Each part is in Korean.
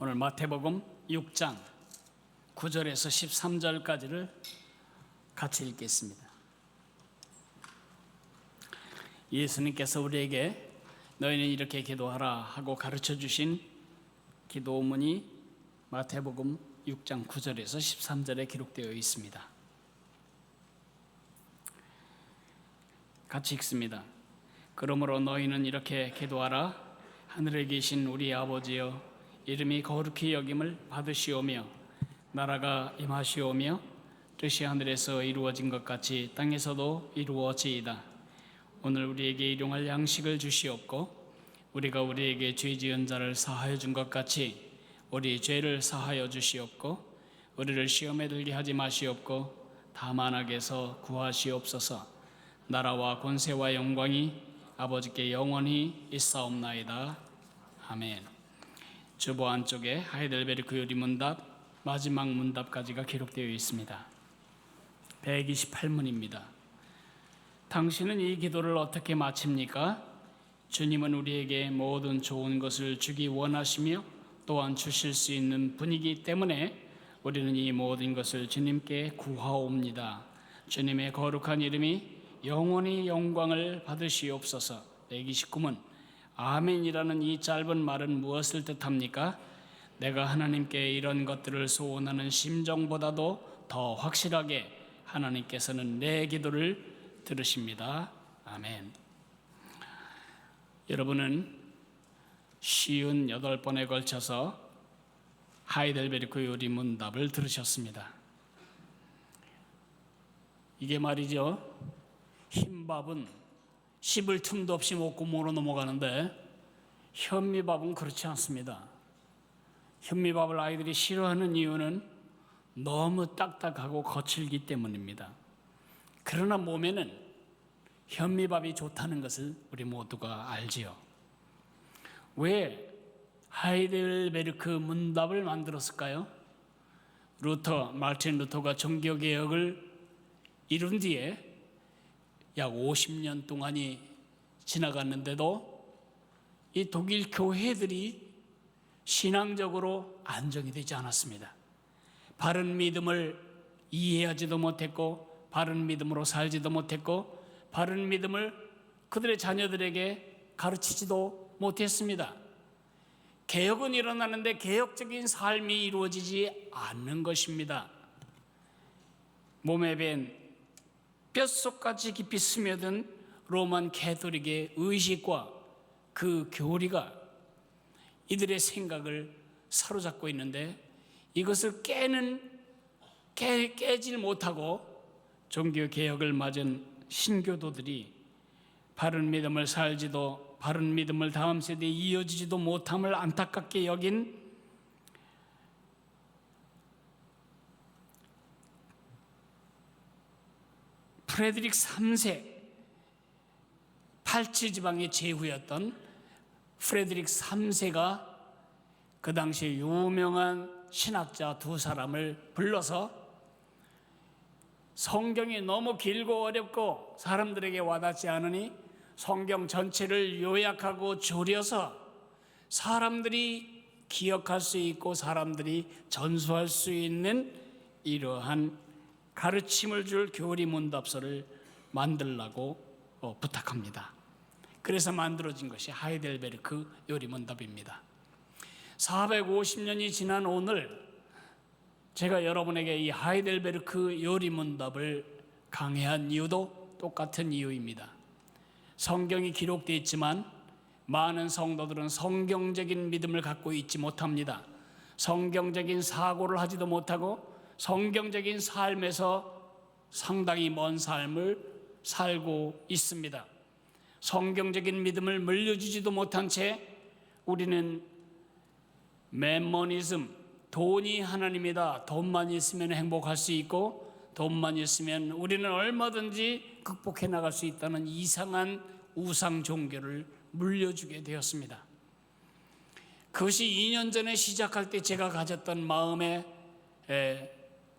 오늘 마태복음 6장 9절에서 13절까지를 같이 읽겠습니다. 예수님께서 우리에게 너희는 이렇게 기도하라 하고 가르쳐 주신 기도문이 마태복음 6장 9절에서 13절에 기록되어 있습니다. 같이 읽습니다. 그러므로 너희는 이렇게 기도하라. 하늘에 계신 우리 아버지여, 이름이 거룩히 여김을 받으시오며 나라가 임하시오며 뜻이 하늘에서 이루어진 것 같이 땅에서도 이루어지이다. 오늘 우리에게 일용할 양식을 주시옵고 우리가 우리에게 죄 지은 자를 사하여 준 것 같이 우리 죄를 사하여 주시옵고 우리를 시험에 들게 하지 마시옵고 다만 악에서 구하시옵소서. 나라와 권세와 영광이 아버지께 영원히 있사옵나이다. 아멘. 주보 안쪽에 하이델베르크 요리 문답 마지막 문답까지가 기록되어 있습니다. 128문입니다. 당신은 이 기도를 어떻게 마칩니까? 주님은 우리에게 모든 좋은 것을 주기 원하시며 또한 주실 수 있는 분이기 때문에 우리는 이 모든 것을 주님께 구하옵니다. 주님의 거룩한 이름이 영원히 영광을 받으시옵소서. 129문 아멘이라는 이 짧은 말은 무엇을 뜻합니까? 내가 하나님께 이런 것들을 소원하는 심정보다도 더 확실하게 하나님께서는 내 기도를 들으십니다. 아멘. 여러분은 58번에 걸쳐서 하이델베르크 요리 문답을 들으셨습니다. 이게 말이죠, 흰밥은 씹을 틈도 없이 목구멍으로 넘어가는데 현미밥은 그렇지 않습니다. 현미밥을 아이들이 싫어하는 이유는 너무 딱딱하고 거칠기 때문입니다. 그러나 몸에는 현미밥이 좋다는 것을 우리 모두가 알지요. 왜 하이델베르크 문답을 만들었을까요? 마르틴 루터가 종교개혁을 이룬 뒤에 약 50년 동안이 지나갔는데도 이 독일 교회들이 신앙적으로 안정이 되지 않았습니다. 바른 믿음을 이해하지도 못했고 바른 믿음으로 살지도 못했고 바른 믿음을 그들의 자녀들에게 가르치지도 못했습니다. 개혁은 일어나는데 개혁적인 삶이 이루어지지 않는 것입니다. 몸에 밴 뼛속까지 깊이 스며든 로만 캐톨릭의 의식과 그 교리가 이들의 생각을 사로잡고 있는데 이것을 깨질 못하고 종교개혁을 맞은 신교도들이 바른 믿음을 살지도 바른 믿음을 다음 세대에 이어지지도 못함을 안타깝게 여긴 프레드릭 3세, 팔치 지방의 제후였던 프레드릭 3세가 그 당시에 유명한 신학자 두 사람을 불러서 성경이 너무 길고 어렵고 사람들에게 와닿지 않으니 성경 전체를 요약하고 줄여서 사람들이 기억할 수 있고 사람들이 전수할 수 있는 이러한 가르침을 줄 교리 문답서를 만들라고 부탁합니다. 그래서 만들어진 것이 하이델베르크 요리 문답입니다. 450년이 지난 오늘 제가 여러분에게 이 하이델베르크 요리 문답을 강해한 이유도 똑같은 이유입니다. 성경이 기록되어 있지만 많은 성도들은 성경적인 믿음을 갖고 있지 못합니다. 성경적인 사고를 하지도 못하고 성경적인 삶에서 상당히 먼 삶을 살고 있습니다. 성경적인 믿음을 물려주지도 못한 채 우리는 멤머니즘, 돈이 하나님이다. 돈만 있으면 행복할 수 있고 돈만 있으면 우리는 얼마든지 극복해 나갈 수 있다는 이상한 우상 종교를 물려주게 되었습니다. 그것이 2년 전에 시작할 때 제가 가졌던 마음의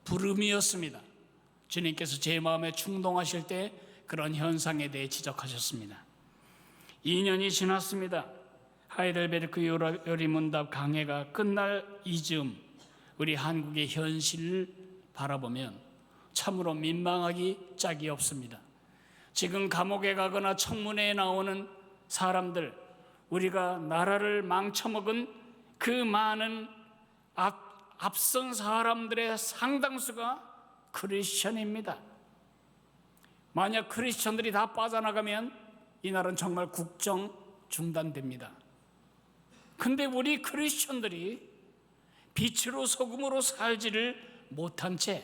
부름이었습니다. 주님께서 제 마음에 충동하실 때 그런 현상에 대해 지적하셨습니다. 2년이 지났습니다. 하이델베르크 요리문답 강해가 끝날 이즈음 우리 한국의 현실을 바라보면 참으로 민망하기 짝이 없습니다. 지금 감옥에 가거나 청문회에 나오는 사람들, 우리가 나라를 망쳐먹은 그 많은 앞선 사람들의 상당수가 크리스천입니다. 만약 크리스천들이 다 빠져나가면 이 나라는 정말 국정 중단됩니다. 근데 우리 크리스천들이 빛으로 소금으로 살지를 못한 채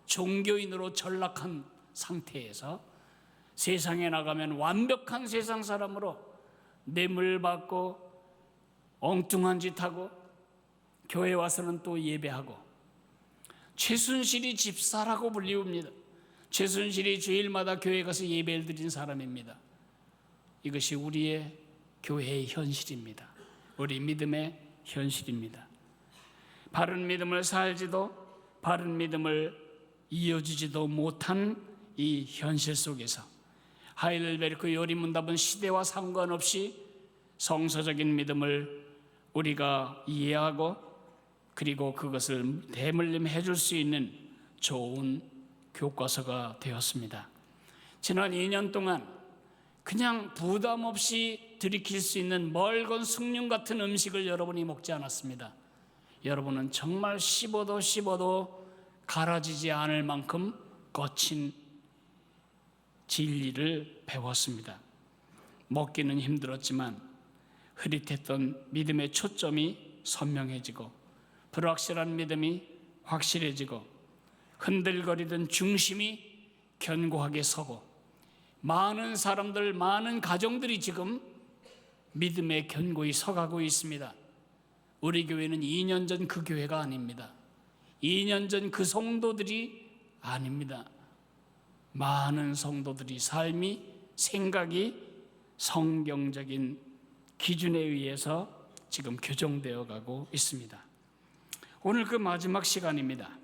종교인으로 전락한 상태에서 세상에 나가면 완벽한 세상 사람으로 뇌물 받고 엉뚱한 짓 하고 교회 와서는 또 예배하고, 최순실이 집사라고 불리웁니다. 최순실이 주일마다 교회 가서 예배를 드린 사람입니다. 이것이 우리의 교회의 현실입니다. 우리 믿음의 현실입니다. 바른 믿음을 살지도 바른 믿음을 이어주지도 못한 이 현실 속에서 하이델베르크 요리문답은 시대와 상관없이 성서적인 믿음을 우리가 이해하고 그리고 그것을 대물림해 줄 수 있는 좋은 교과서가 되었습니다. 지난 2년 동안 그냥 부담 없이 들이킬 수 있는 멀건 숭늉 같은 음식을 여러분이 먹지 않았습니다. 여러분은 정말 씹어도 갈아지지 않을 만큼 거친 진리를 배웠습니다. 먹기는 힘들었지만 흐릿했던 믿음의 초점이 선명해지고 불확실한 믿음이 확실해지고 흔들거리던 중심이 견고하게 서고 많은 사람들, 많은 가정들이 지금 믿음에 견고히 서가고 있습니다. 우리 교회는 2년 전 그 교회가 아닙니다. 2년 전 그 성도들이 아닙니다. 많은 성도들이 삶이, 생각이 성경적인 기준에 의해서 지금 교정되어 가고 있습니다. 오늘 그 마지막 시간입니다.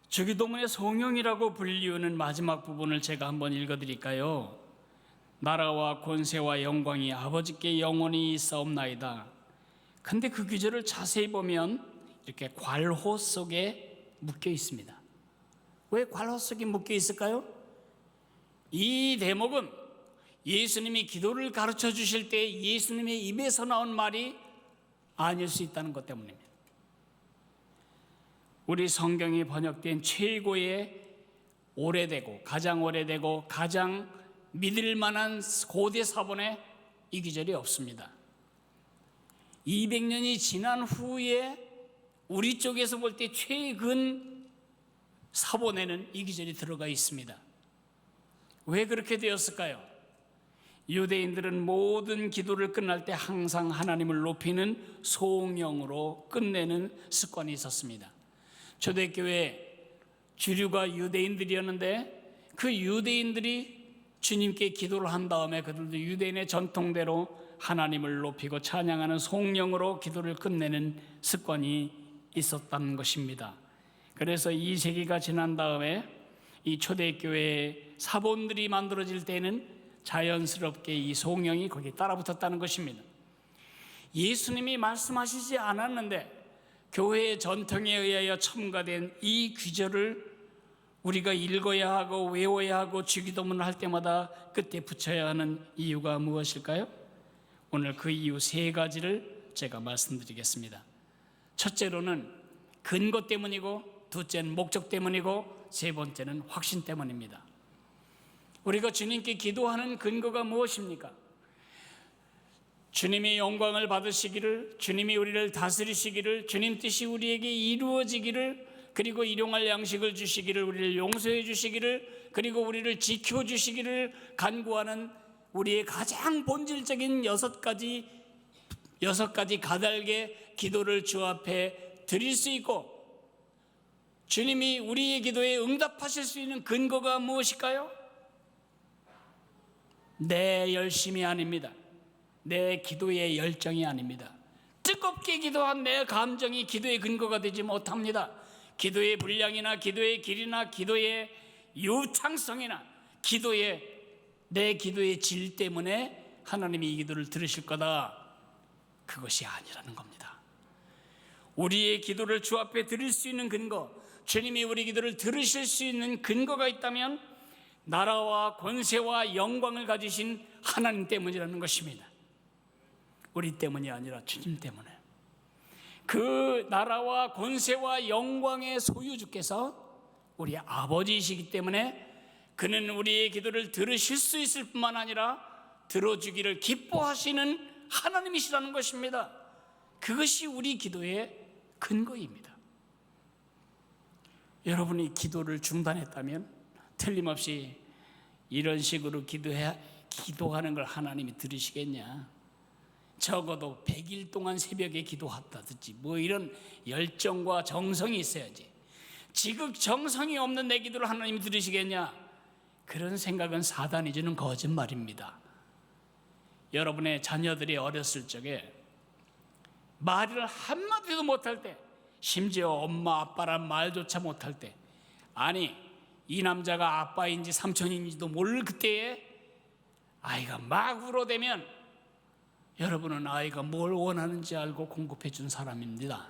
주기도문의 송영이라고 불리우는 마지막 부분을 제가 한번 읽어드릴까요? 나라와 권세와 영광이 아버지께 영원히 있사옵나이다. 근데 그 구절을 자세히 보면 이렇게 괄호 속에 묶여 있습니다. 왜 괄호 속에 묶여 있을까요? 이 대목은 예수님이 기도를 가르쳐 주실 때 예수님의 입에서 나온 말이 아닐 수 있다는 것 때문입니다. 우리 성경이 번역된 최고의 가장 오래되고 가장 믿을 만한 고대 사본에 이 구절이 없습니다. 200년이 지난 후에 우리 쪽에서 볼 때 최근 사본에는 이 구절이 들어가 있습니다. 왜 그렇게 되었을까요? 유대인들은 모든 기도를 끝날 때 항상 하나님을 높이는 송영으로 끝내는 습관이 있었습니다. 초대교회 주류가 유대인들이었는데 그 유대인들이 주님께 기도를 한 다음에 그들도 유대인의 전통대로 하나님을 높이고 찬양하는 송영으로 기도를 끝내는 습관이 있었다는 것입니다. 그래서 2세기가 지난 다음에 이 초대교회의 사본들이 만들어질 때는 자연스럽게 이 송영이 거기에 따라붙었다는 것입니다. 예수님이 말씀하시지 않았는데 교회의 전통에 의하여 첨가된 이 구절을 우리가 읽어야 하고 외워야 하고 주기도문을 할 때마다 끝에 붙여야 하는 이유가 무엇일까요? 오늘 그 이유 3가지를 제가 말씀드리겠습니다. 첫째로는 근거 때문이고, 둘째는 목적 때문이고, 세 번째는 확신 때문입니다. 우리가 주님께 기도하는 근거가 무엇입니까? 주님이 영광을 받으시기를, 주님이 우리를 다스리시기를, 주님 뜻이 우리에게 이루어지기를, 그리고 일용할 양식을 주시기를, 우리를 용서해 주시기를, 그리고 우리를 지켜주시기를 간구하는 우리의 가장 본질적인 6가지 가달게 기도를 주 앞에 드릴 수 있고, 주님이 우리의 기도에 응답하실 수 있는 근거가 무엇일까요? 내 열심이 아닙니다. 내 기도의 열정이 아닙니다. 뜨겁게 기도한 내 감정이 기도의 근거가 되지 못합니다. 기도의 분량이나 기도의 길이나 기도의 유창성이나 내 기도의 질 때문에 하나님이 이 기도를 들으실 거다, 그것이 아니라는 겁니다. 우리의 기도를 주 앞에 드릴 수 있는 근거, 주님이 우리 기도를 들으실 수 있는 근거가 있다면 나라와 권세와 영광을 가지신 하나님 때문이라는 것입니다. 우리 때문이 아니라 주님 때문에. 그 나라와 권세와 영광의 소유주께서 우리 아버지이시기 때문에 그는 우리의 기도를 들으실 수 있을 뿐만 아니라 들어주기를 기뻐하시는 하나님이시라는 것입니다. 그것이 우리 기도의 근거입니다. 여러분이 기도를 중단했다면 틀림없이 이런 식으로 기도하는 걸 하나님이 들으시겠냐? 적어도 100일 동안 새벽에 기도했다든지 뭐 이런 열정과 정성이 있어야지. 지극정성이 없는 내 기도를 하나님이 들으시겠냐? 그런 생각은 사단이 주는 거짓말입니다. 여러분의 자녀들이 어렸을 적에 말을 한마디도 못할 때, 심지어 엄마 아빠란 말조차 못할 때, 아니 이 남자가 아빠인지 삼촌인지도 모를 그때에 아이가 막 울어대면 여러분은 아이가 뭘 원하는지 알고 공급해 준 사람입니다.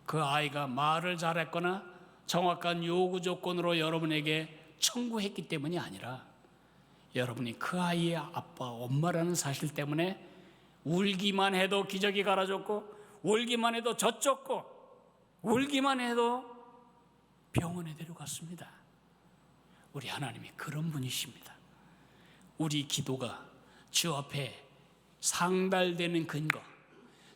그 아이가 말을 잘했거나 정확한 요구 조건으로 여러분에게 청구했기 때문이 아니라 여러분이 그 아이의 아빠, 엄마라는 사실 때문에 울기만 해도 기저귀 갈아줬고, 울기만 해도 젖줬고, 울기만 해도 병원에 데려갔습니다. 우리 하나님이 그런 분이십니다. 우리 기도가 주 앞에 상달되는 근거,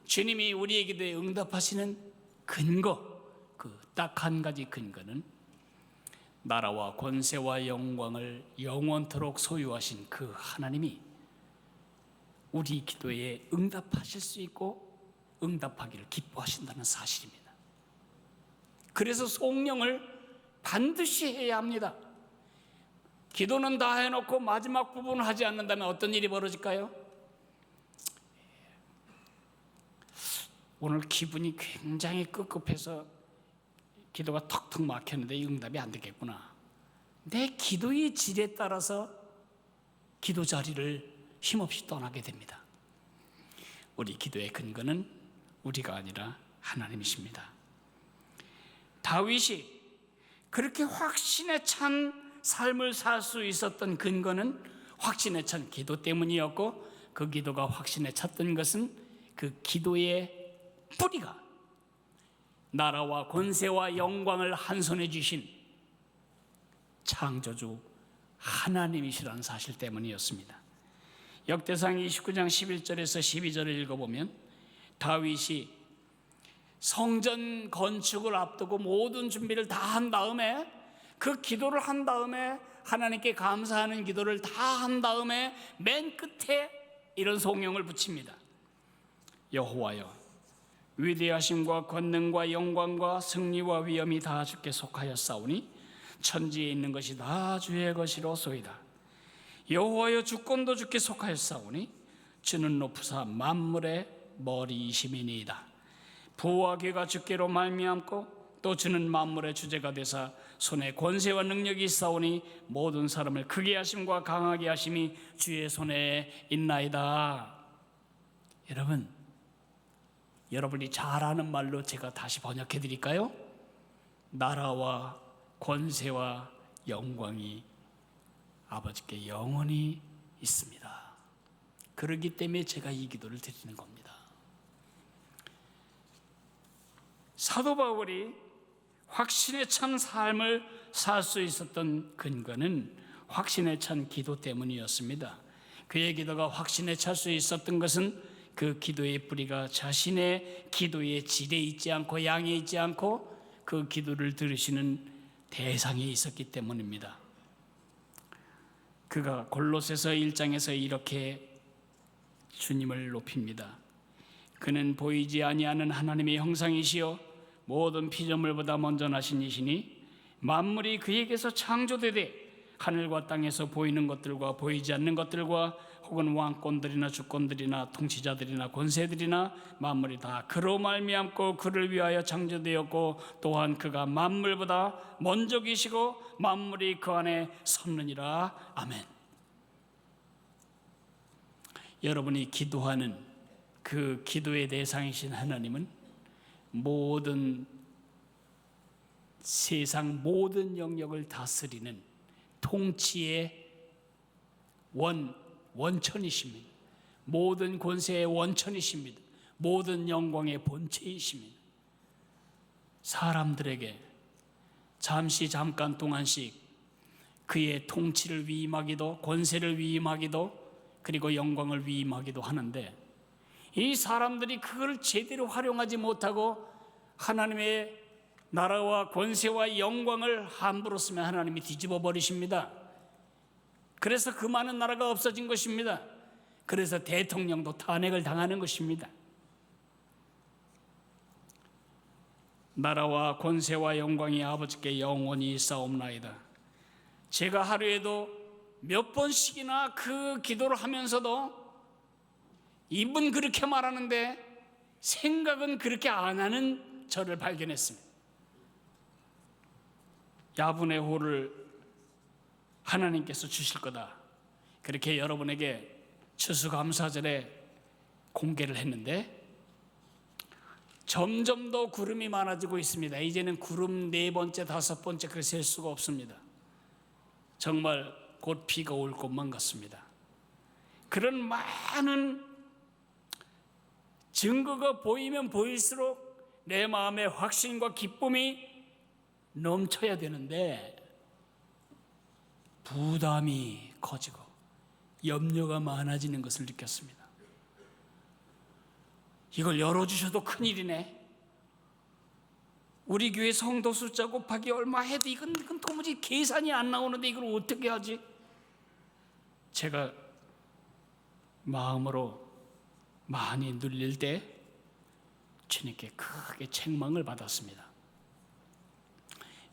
주님이 우리의 기도에 응답하시는 근거, 그 딱 한 가지 근거는 나라와 권세와 영광을 영원토록 소유하신 그 하나님이 우리 기도에 응답하실 수 있고 응답하기를 기뻐하신다는 사실입니다. 그래서 송영을 반드시 해야 합니다. 기도는 다 해놓고 마지막 부분을 하지 않는다면 어떤 일이 벌어질까요? 오늘 기분이 굉장히 꿉꿉해서 기도가 턱턱 막혔는데 응답이 안 되겠구나. 내 기도의 질에 따라서 기도 자리를 힘없이 떠나게 됩니다. 우리 기도의 근거는 우리가 아니라 하나님이십니다. 다윗이 그렇게 확신에 찬 삶을 살 수 있었던 근거는 확신에 찬 기도 때문이었고, 그 기도가 확신에 찼던 것은 그 기도의 뿌리가 나라와 권세와 영광을 한 손에 주신 창조주 하나님이시라는 사실 때문이었습니다. 역대상 29장 11절에서 12절을 읽어보면 다윗이 성전 건축을 앞두고 모든 준비를 다 한 다음에, 그 기도를 한 다음에, 하나님께 감사하는 기도를 다 한 다음에 맨 끝에 이런 송영을 붙입니다. 여호와여, 위대하심과 권능과 영광과 승리와 위엄이 다 주께 속하였사오니 천지에 있는 것이 다 주의 것이로소이다. 여호와여, 주권도 주께 속하였사오니 주는 높으사 만물의 머리이심이니이다. 부와 귀가 주께로 말미암고 또 주는 만물의 주제가 되사 손에 권세와 능력이 있사오니 모든 사람을 크게 하심과 강하게 하심이 주의 손에 있나이다. 여러분이 잘 아는 말로 제가 다시 번역해 드릴까요? 나라와 권세와 영광이 아버지께 영원히 있습니다. 그렇기 때문에 제가 이 기도를 드리는 겁니다. 사도 바울이 확신에 찬 삶을 살 수 있었던 근거는 확신에 찬 기도 때문이었습니다. 그의 기도가 확신에 찰 수 있었던 것은 그 기도의 뿌리가 자신의 기도의 질에 있지 않고 양에 있지 않고 그 기도를 들으시는 대상에 있었기 때문입니다. 그가 골로새서 1장에서 이렇게 주님을 높입니다. 그는 보이지 아니하는 하나님의 형상이시요 모든 피조물보다 먼저 나신 이시니 만물이 그에게서 창조되되 하늘과 땅에서 보이는 것들과 보이지 않는 것들과 혹은 왕권들이나 주권들이나 통치자들이나 권세들이나 만물이 다 그로 말미암고 그를 위하여 창조되었고 또한 그가 만물보다 먼저 계시고 만물이 그 안에 섰느니라. 아멘. 여러분이 기도하는 그 기도의 대상이신 하나님은 모든 세상 모든 영역을 다스리는 통치의 원천이십니다. 모든 권세의 원천이십니다. 모든 영광의 본체이십니다. 사람들에게 잠깐 동안씩 그의 통치를 위임하기도, 권세를 위임하기도, 그리고 영광을 위임하기도 하는데, 이 사람들이 그걸 제대로 활용하지 못하고 하나님의 나라와 권세와 영광을 함부로 쓰면 하나님이 뒤집어 버리십니다. 그래서 그 많은 나라가 없어진 것입니다. 그래서 대통령도 탄핵을 당하는 것입니다. 나라와 권세와 영광이 아버지께 영원히 있사옵나이다. 제가 하루에도 몇 번씩이나 그 기도를 하면서도 입은 그렇게 말하는데 생각은 그렇게 안 하는 저를 발견했습니다. 야분의 호를 하나님께서 주실 거다, 그렇게 여러분에게 추수감사절에 공개를 했는데 점점 더 구름이 많아지고 있습니다. 이제는 구름 4번째, 5번째 그 셀 수가 없습니다. 정말 곧 비가 올 것만 같습니다. 그런 많은 증거가 보이면 보일수록 내 마음의 확신과 기쁨이 넘쳐야 되는데 부담이 커지고 염려가 많아지는 것을 느꼈습니다. 이걸 열어주셔도 큰일이네. 우리 교회 성도 숫자 곱하기 얼마 해도 이건 도무지 계산이 안 나오는데 이걸 어떻게 하지? 제가 마음으로 많이 눌릴 때 주님께 크게 책망을 받았습니다.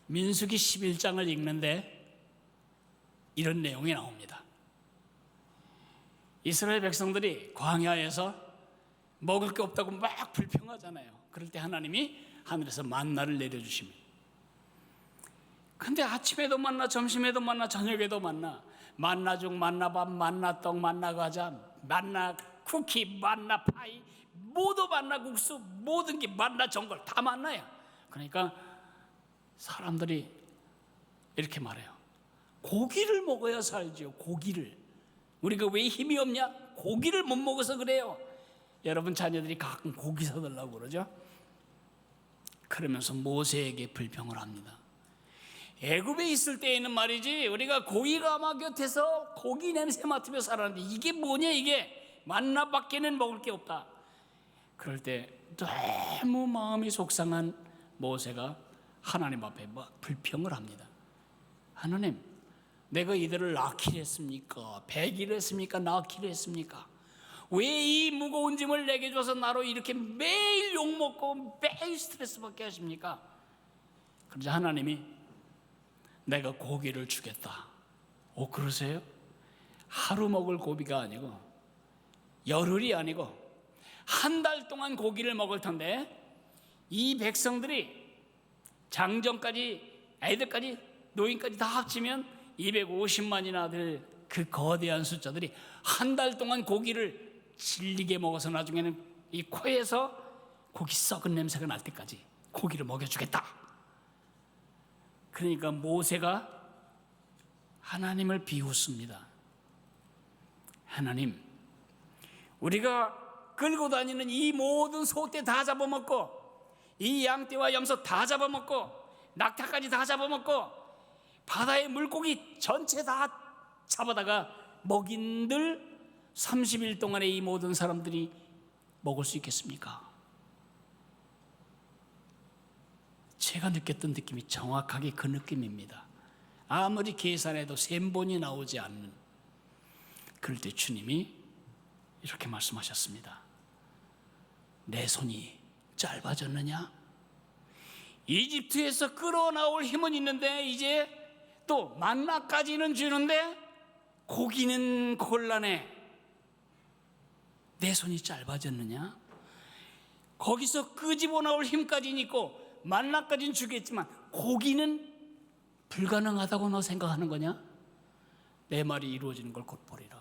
민수기 11장을 읽는데 이런 내용이 나옵니다. 이스라엘 백성들이 광야에서 먹을 게 없다고 막 불평하잖아요. 그럴 때 하나님이 하늘에서 만나를 내려주십니다. 근데 아침에도 만나, 점심에도 만나, 저녁에도 만나, 만나죽, 만나밥, 만나떡, 만나과자, 만나 쿠키, 만나 파이, 모두 만나국수, 모든 게 만나 전골 다 만나요. 그러니까 사람들이 이렇게 말해요. 고기를 먹어야 살지요. 고기를. 우리가 왜 힘이 없냐? 고기를 못 먹어서 그래요. 여러분 자녀들이 가끔 고기 사달라고 그러죠. 그러면서 모세에게 불평을 합니다. 애굽에 있을 때에는 말이지 우리가 고기가 막 곁에서 고기 냄새 맡으며 살았는데 이게 뭐냐, 이게 만나밖에는 먹을 게 없다. 그럴 때 너무 마음이 속상한 모세가 하나님 앞에 불평을 합니다. 하나님, 내가 이들을 낳기로 했습니까? 배기로 했습니까? 낳기로 했습니까? 왜 이 무거운 짐을 내게 줘서 나로 이렇게 매일 욕먹고 매일 스트레스 받게 하십니까? 그러자 하나님이 내가 고기를 주겠다. 그러세요? 하루 먹을 고기가 아니고 열흘이 아니고 한 달 동안 고기를 먹을 텐데 이 백성들이 장정까지, 애들까지, 노인까지 다 합치면 250만이나 될 그 거대한 숫자들이 한 달 동안 고기를 질리게 먹어서 나중에는 이 코에서 고기 썩은 냄새가 날 때까지 고기를 먹여주겠다. 그러니까 모세가 하나님을 비웃습니다. 하나님, 우리가 끌고 다니는 이 모든 소떼 다 잡아먹고 이 양떼와 염소 다 잡아먹고 낙타까지 다 잡아먹고 바다의 물고기 전체 다 잡아다가 먹인들 30일 동안에 이 모든 사람들이 먹을 수 있겠습니까? 제가 느꼈던 느낌이 정확하게 그 느낌입니다. 아무리 계산해도 셈본이 나오지 않는. 그럴 때 주님이 이렇게 말씀하셨습니다. 내 손이 짧아졌느냐? 이집트에서 끌어나올 힘은 있는데 이제 또 만나까지는 주는데 고기는 곤란해. 내 손이 짧아졌느냐? 거기서 끄집어 나올 힘까지는 있고 만나까지는 주겠지만 고기는 불가능하다고 너 생각하는 거냐? 내 말이 이루어지는 걸 곧 보리라.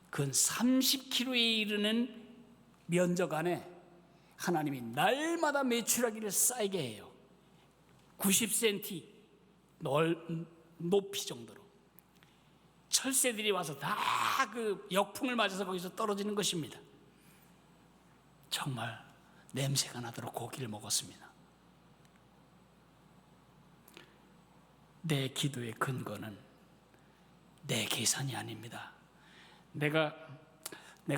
근 30km에 이르는 면적 안에 하나님이 날마다 메추라기를 쌓이게 해요. 90cm 높이 정도로. 철새들이 와서 다 그 역풍을 맞아서 거기서 떨어지는 것입니다. 정말 냄새가 나도록 고기를 먹었습니다. 내 기도의 근거는 내 계산이 아닙니다. 내가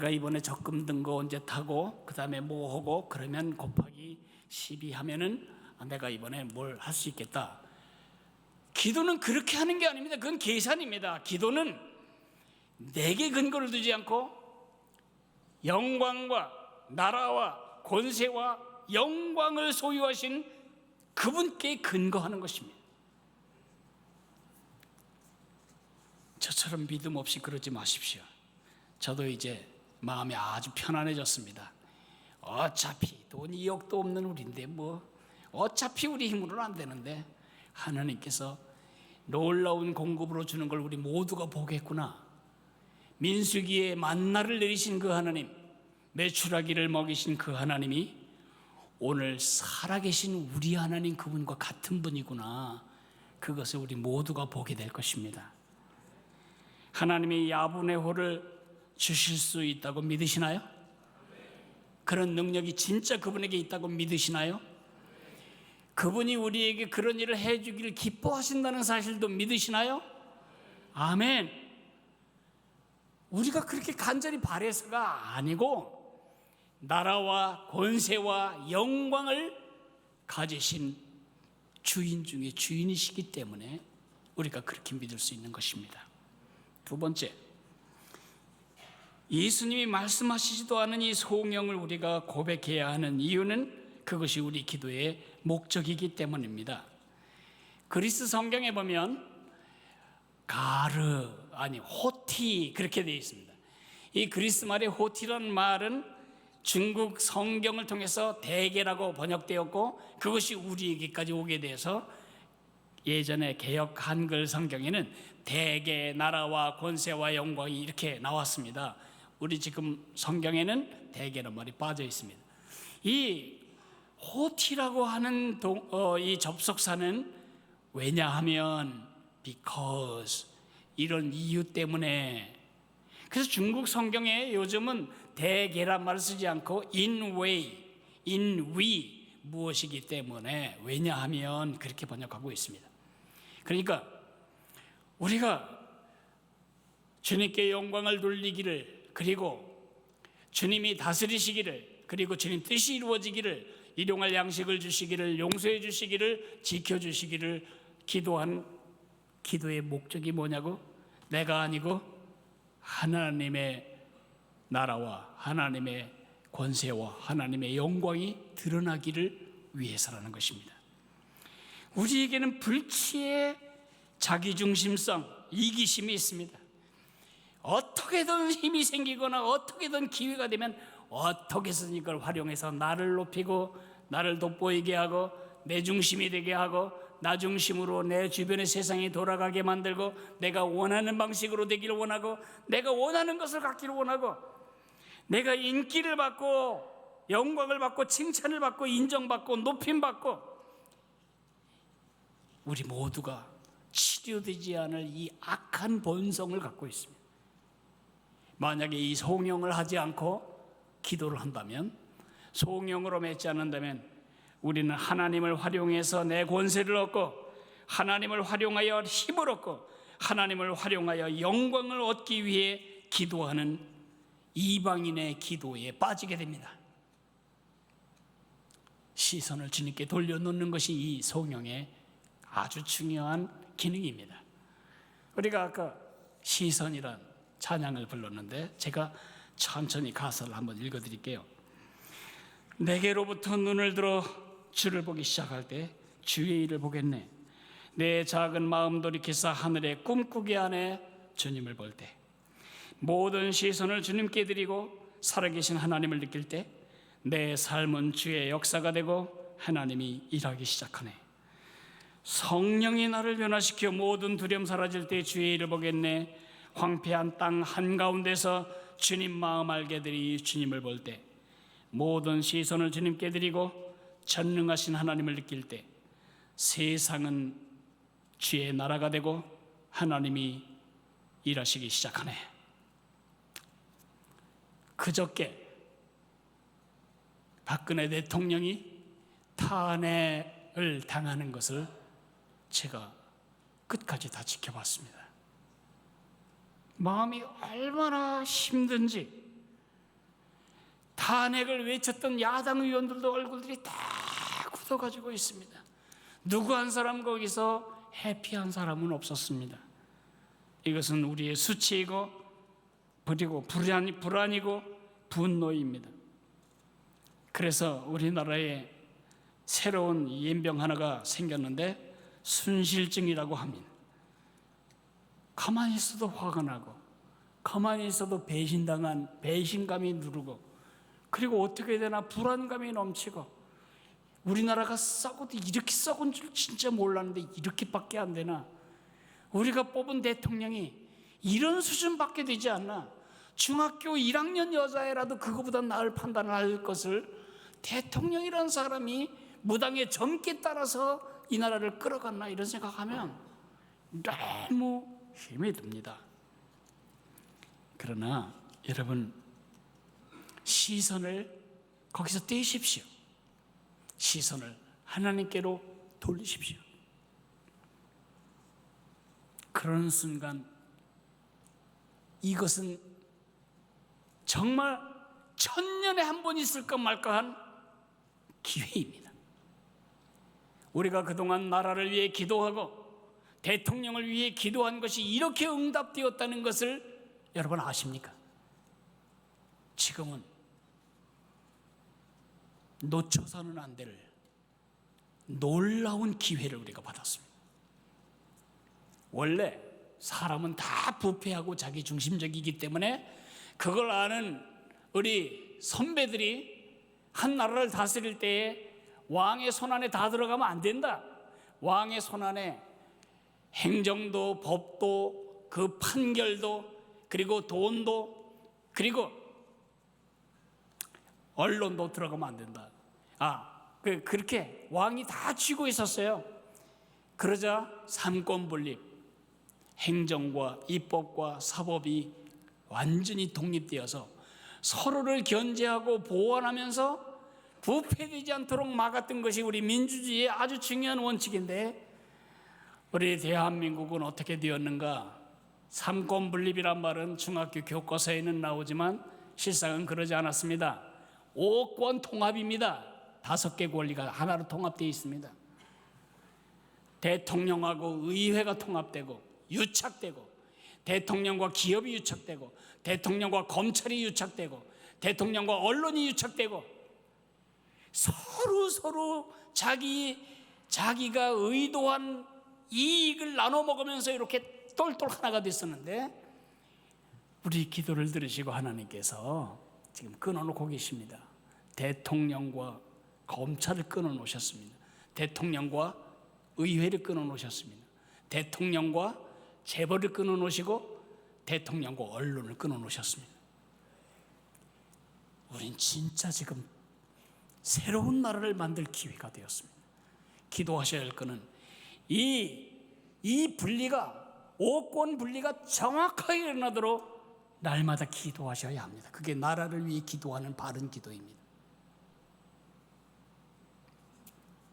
이번에 적금 든 거 언제 타고 그 다음에 뭐 하고 그러면 곱하기 12 하면은 내가 이번에 뭘 할 수 있겠다. 기도는 그렇게 하는 게 아닙니다. 그건 계산입니다. 기도는 내게 근거를 두지 않고 영광과 나라와 권세와 영광을 소유하신 그분께 근거하는 것입니다. 저처럼 믿음 없이 그러지 마십시오. 저도 이제 마음이 아주 편안해졌습니다. 어차피 돈 2억도 없는 우리인데 뭐 어차피 우리 힘으로는 안 되는데 하나님께서 놀라운 공급으로 주는 걸 우리 모두가 보겠구나. 민수기에 만나를 내리신 그 하나님, 메추라기를 먹이신 그 하나님이 오늘 살아계신 우리 하나님 그분과 같은 분이구나. 그것을 우리 모두가 보게 될 것입니다. 하나님이 야분의 호를 주실 수 있다고 믿으시나요? 그런 능력이 진짜 그분에게 있다고 믿으시나요? 그분이 우리에게 그런 일을 해주기를 기뻐하신다는 사실도 믿으시나요? 아멘. 우리가 그렇게 간절히 바래서가 아니고 나라와 권세와 영광을 가지신 주인 중에 주인이시기 때문에 우리가 그렇게 믿을 수 있는 것입니다. 두 번째, 예수님이 말씀하시지도 않은 이 소명을 우리가 고백해야 하는 이유는 그것이 우리 기도의 목적이기 때문입니다. 그리스 성경에 보면 호티 그렇게 되어 있습니다. 이 그리스 말의 호티라는 말은 중국 성경을 통해서 대계라고 번역되었고 그것이 우리에게까지 오게 돼서 예전에 개역 한글 성경에는 대계, 나라와 권세와 영광이 이렇게 나왔습니다. 우리 지금 성경에는 대계란 말이 빠져 있습니다. 이 호티라고 하는 이 접속사는 왜냐하면 because 이런 이유 때문에, 그래서 중국 성경에 요즘은 대계란 말을 쓰지 않고 in way, in we 무엇이기 때문에 왜냐하면 그렇게 번역하고 있습니다. 그러니까 우리가 주님께 영광을 돌리기를, 그리고 주님이 다스리시기를, 그리고 주님 뜻이 이루어지기를, 일용할 양식을 주시기를, 용서해 주시기를, 지켜주시기를 기도한 기도의 목적이 뭐냐고? 내가 아니고 하나님의 나라와 하나님의 권세와 하나님의 영광이 드러나기를 위해서라는 것입니다. 우리에게는 불치의 자기중심성, 이기심이 있습니다. 어떻게든 힘이 생기거나 어떻게든 기회가 되면 어떻게든 이걸 활용해서 나를 높이고 나를 돋보이게 하고 내 중심이 되게 하고 나 중심으로 내 주변의 세상이 돌아가게 만들고 내가 원하는 방식으로 되기를 원하고 내가 원하는 것을 갖기를 원하고 내가 인기를 받고 영광을 받고 칭찬을 받고 인정받고 높임받고, 우리 모두가 치료되지 않을 이 악한 본성을 갖고 있습니다. 만약에 이 송영을 하지 않고 기도를 한다면, 송영으로 맺지 않는다면 우리는 하나님을 활용해서 내 권세를 얻고 하나님을 활용하여 힘을 얻고 하나님을 활용하여 영광을 얻기 위해 기도하는 이방인의 기도에 빠지게 됩니다. 시선을 주님께 돌려놓는 것이 이 송영의 아주 중요한 기능입니다. 우리가 아까 시선이란 찬양을 불렀는데 제가 천천히 가사를 한번 읽어드릴게요. 내게로부터 눈을 들어 주를 보기 시작할 때 주의 일을 보겠네. 내 작은 마음 돌이켜서 하늘에 꿈꾸게 하네. 주님을 볼 때 모든 시선을 주님께 드리고 살아계신 하나님을 느낄 때 내 삶은 주의 역사가 되고 하나님이 일하기 시작하네. 성령이 나를 변화시켜 모든 두려움 사라질 때 주의 일을 보겠네. 황폐한 땅 한가운데서 주님 마음 알게 되리. 주님을 볼 때 모든 시선을 주님께 드리고 전능하신 하나님을 느낄 때 세상은 주의 나라가 되고 하나님이 일하시기 시작하네. 그저께 박근혜 대통령이 탄핵을 당하는 것을 제가 끝까지 다 지켜봤습니다. 마음이 얼마나 힘든지, 탄핵을 외쳤던 야당 의원들도 얼굴들이 다 굳어가지고 있습니다. 누구 한 사람 거기서 해피한 사람은 없었습니다. 이것은 우리의 수치이고 그리고 불안이고 분노입니다. 그래서 우리나라에 새로운 연병 하나가 생겼는데 순실증이라고 합니다. 가만히 있어도 화가 나고, 가만히 있어도 배신감이 누르고, 그리고 어떻게 해야 되나 불안감이 넘치고, 우리나라가 썩어도 이렇게 썩은 줄 진짜 몰랐는데 이렇게밖에 안 되나? 우리가 뽑은 대통령이 이런 수준밖에 되지 않나? 중학교 1학년 여자애라도 그거보다 나을 판단을 할 것을 대통령이라는 사람이 무당의 점괘 따라서 이 나라를 끌어갔나, 이런 생각하면 너무 힘이 듭니다. 그러나 여러분, 시선을 거기서 떼십시오. 시선을 하나님께로 돌리십시오. 그런 순간 이것은 정말 천년에 한 번 있을까 말까한 기회입니다. 우리가 그동안 나라를 위해 기도하고 대통령을 위해 기도한 것이 이렇게 응답되었다는 것을 여러분 아십니까? 지금은 놓쳐서는 안 될 놀라운 기회를 우리가 받았습니다. 원래 사람은 다 부패하고 자기 중심적이기 때문에 그걸 아는 우리 선배들이 한 나라를 다스릴 때에 왕의 손안에 다 들어가면 안 된다. 왕의 손안에 행정도, 법도, 그 판결도, 그리고 돈도, 그리고 언론도 들어가면 안 된다. 그렇게 왕이 다 쥐고 있었어요. 그러자 삼권분립, 행정과 입법과 사법이 완전히 독립되어서 서로를 견제하고 보완하면서 부패되지 않도록 막았던 것이 우리 민주주의의 아주 중요한 원칙인데, 우리 대한민국은 어떻게 되었는가? 삼권분립이란 말은 중학교 교과서에는 나오지만 실상은 그러지 않았습니다. 5권 통합입니다. 5개 권리가 하나로 통합되어 있습니다. 대통령하고 의회가 통합되고 유착되고, 대통령과 기업이 유착되고, 대통령과 검찰이 유착되고, 대통령과 언론이 유착되고, 서로 자기가 의도한 이익을 나눠 먹으면서 이렇게 똘똘 하나가 됐었는데, 우리 기도를 들으시고 하나님께서 지금 끊어놓고 계십니다. 대통령과 검찰을 끊어놓으셨습니다. 대통령과 의회를 끊어놓으셨습니다. 대통령과 재벌을 끊어놓으시고 대통령과 언론을 끊어놓으셨습니다. 우린 진짜 지금 새로운 나라를 만들 기회가 되었습니다. 기도하셔야 할 것은 이 분리가, 5권 분리가 정확하게 일어나도록 날마다 기도하셔야 합니다. 그게 나라를 위해 기도하는 바른 기도입니다.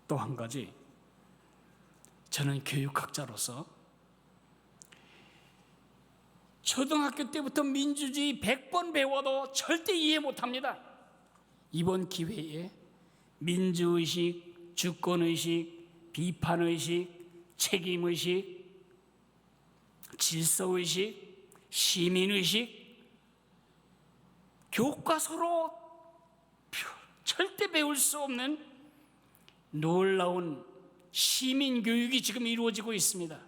또 한 가지, 저는 교육학자로서 초등학교 때부터 민주주의 100번 배워도 절대 이해 못합니다. 이번 기회에 민주의식, 주권의식, 비판의식, 책임의식, 질서의식, 시민의식, 교과서로 절대 배울 수 없는 놀라운 시민교육이 지금 이루어지고 있습니다.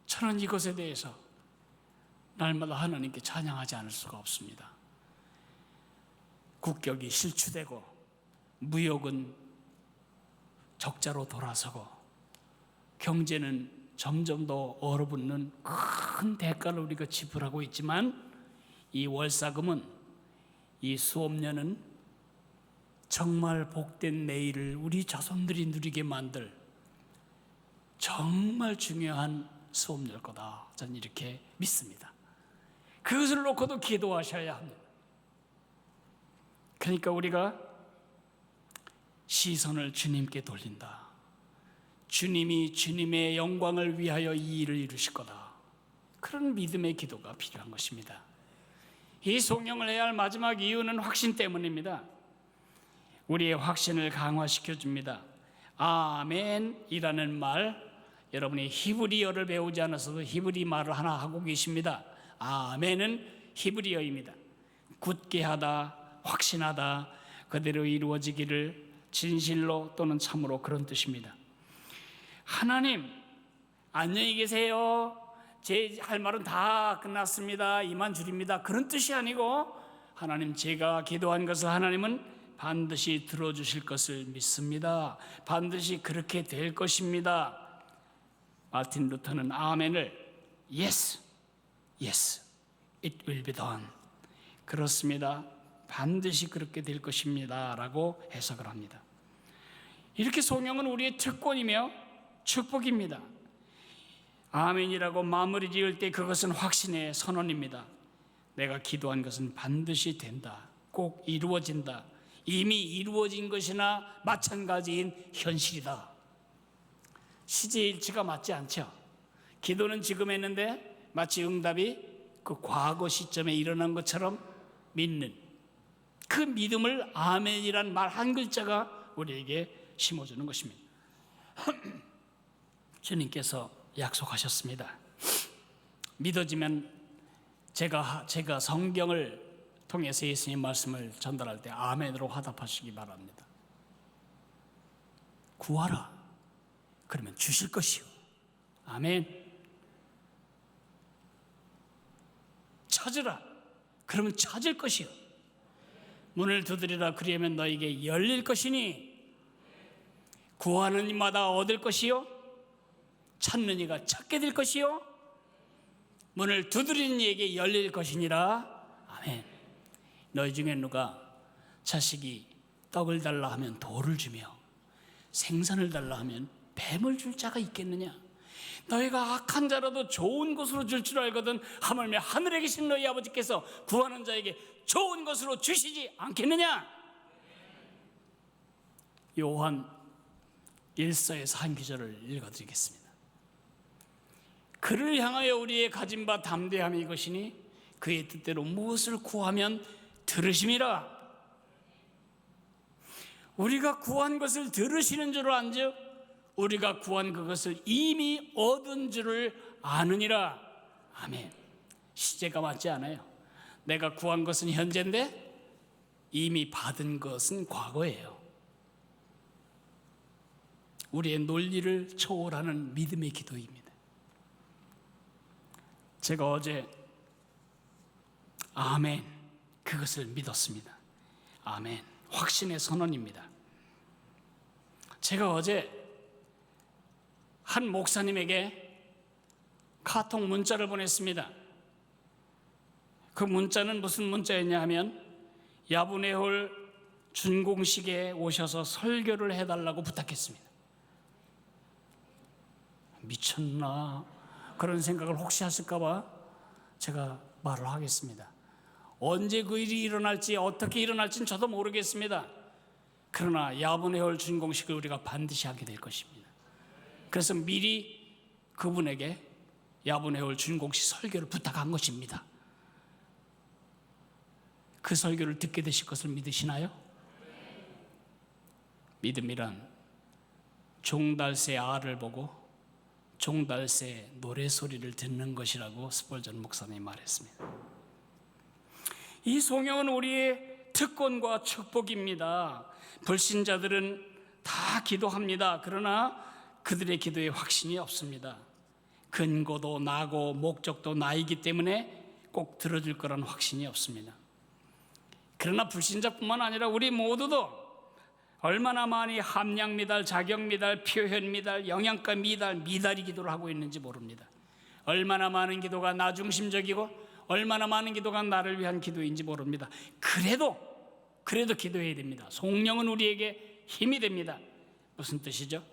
저는 이것에 대해서 날마다 하나님께 찬양하지 않을 수가 없습니다. 국격이 실추되고, 무역은 적자로 돌아서고, 경제는 점점 더 얼어붙는 큰 대가를 우리가 지불하고 있지만 이 월사금은, 이 수업료는 정말 복된 내일을 우리 자손들이 누리게 만들 정말 중요한 수업료일 거다. 저는 이렇게 믿습니다. 그것을 놓고도 기도하셔야 합니다. 그러니까 우리가 시선을 주님께 돌린다. 주님이 주님의 영광을 위하여 이 일을 이루실 거다. 그런 믿음의 기도가 필요한 것입니다. 이 송영을 해야 할 마지막 이유는 확신 때문입니다. 우리의 확신을 강화시켜 줍니다. 아멘이라는 말, 여러분이 히브리어를 배우지 않아서도 히브리 말을 하나 하고 계십니다. 아멘은 히브리어입니다. 굳게 하다, 확신하다, 그대로 이루어지기를 진실로 또는 참으로, 그런 뜻입니다. 하나님, 안녕히 계세요. 제 할 말은 다 끝났습니다. 이만 줄입니다. 그런 뜻이 아니고, 하나님, 제가 기도한 것을 하나님은 반드시 들어주실 것을 믿습니다. 반드시 그렇게 될 것입니다. 마틴 루터는 아멘을 Yes, yes, it will be done. 그렇습니다. 반드시 그렇게 될 것입니다. 라고 해석을 합니다. 이렇게 송영은 우리의 특권이며 축복입니다. 아멘이라고 마무리 지을 때 그것은 확신의 선언입니다. 내가 기도한 것은 반드시 된다. 꼭 이루어진다. 이미 이루어진 것이나 마찬가지인 현실이다. 시제일치가 맞지 않죠. 기도는 지금 했는데 마치 응답이 그 과거 시점에 일어난 것처럼 믿는 그 믿음을 아멘이란 말 한 글자가 우리에게 심어주는 것입니다. 주님께서 약속하셨습니다. 믿어지면 제가 성경을 통해서 예수님 말씀을 전달할 때 아멘으로 화답하시기 바랍니다. 구하라. 그러면 주실 것이요. 아멘. 찾으라. 그러면 찾을 것이요. 문을 두드리라. 그리하면 너에게 열릴 것이니, 구하는 이마다 얻을 것이요, 찾는 이가 찾게 될 것이요, 문을 두드리는 이에게 열릴 것이니라. 아멘. 너희 중에 누가 자식이 떡을 달라 하면 돌을 주며 생선을 달라 하면 뱀을 줄 자가 있겠느냐? 너희가 악한 자라도 좋은 것으로 줄 줄 알거든 하물며 하늘에 계신 너희 아버지께서 구하는 자에게 좋은 것으로 주시지 않겠느냐? 요한 1서에서 한 구절을 읽어드리겠습니다. 그를 향하여 우리의 가진 바 담대함이 이것이니 그의 뜻대로 무엇을 구하면 들으심이라. 우리가 구한 것을 들으시는 줄 안즉 우리가 구한 그것을 이미 얻은 줄을 아느니라. 아멘. 시제가 맞지 않아요. 내가 구한 것은 현재인데 이미 받은 것은 과거예요. 우리의 논리를 초월하는 믿음의 기도입니다. 제가 어제 아멘, 그것을 믿었습니다. 아멘, 확신의 선언입니다. 제가 어제 한 목사님에게 카톡 문자를 보냈습니다. 그 문자는 무슨 문자였냐 하면 야분의홀 준공식에 오셔서 설교를 해달라고 부탁했습니다. 미쳤나? 그런 생각을 혹시 하실까 봐 제가 말을 하겠습니다. 언제 그 일이 일어날지 어떻게 일어날지는 저도 모르겠습니다. 그러나 야분의홀 준공식을 우리가 반드시 하게 될 것입니다. 그래서 미리 그분에게 야분의홀 준공식 설교를 부탁한 것입니다. 그 설교를 듣게 되실 것을 믿으시나요? 믿음이란 종달새 알을 보고 종달새 노래소리를 듣는 것이라고 스폴전 목사님이 말했습니다. 이 송영은 우리의 특권과 축복입니다. 불신자들은 다 기도합니다. 그러나 그들의 기도에 확신이 없습니다. 근거도 나고 목적도 나이기 때문에 꼭 들어줄 거라는 확신이 없습니다. 그러나 불신자뿐만 아니라 우리 모두도 얼마나 많이 함량 미달, 자격 미달, 표현 미달, 영양가 미달, 미달이 기도를 하고 있는지 모릅니다. 얼마나 많은 기도가 나 중심적이고 얼마나 많은 기도가 나를 위한 기도인지 모릅니다. 그래도 기도해야 됩니다. 성령은 우리에게 힘이 됩니다. 무슨 뜻이죠?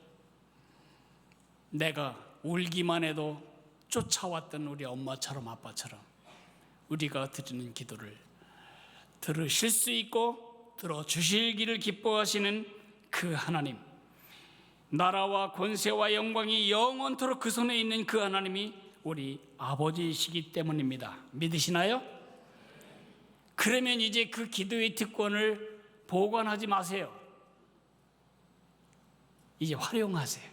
내가 울기만 해도 쫓아왔던 우리 엄마처럼 아빠처럼 우리가 드리는 기도를 들으실 수 있고 들어주시기를 기뻐하시는 그 하나님, 나라와 권세와 영광이 영원토록 그 손에 있는 그 하나님이 우리 아버지이시기 때문입니다. 믿으시나요? 그러면 이제 그 기도의 특권을 보관하지 마세요. 이제 활용하세요.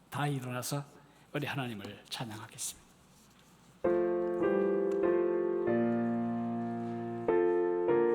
다 일어나서 우리 하나님을 찬양하겠습니다.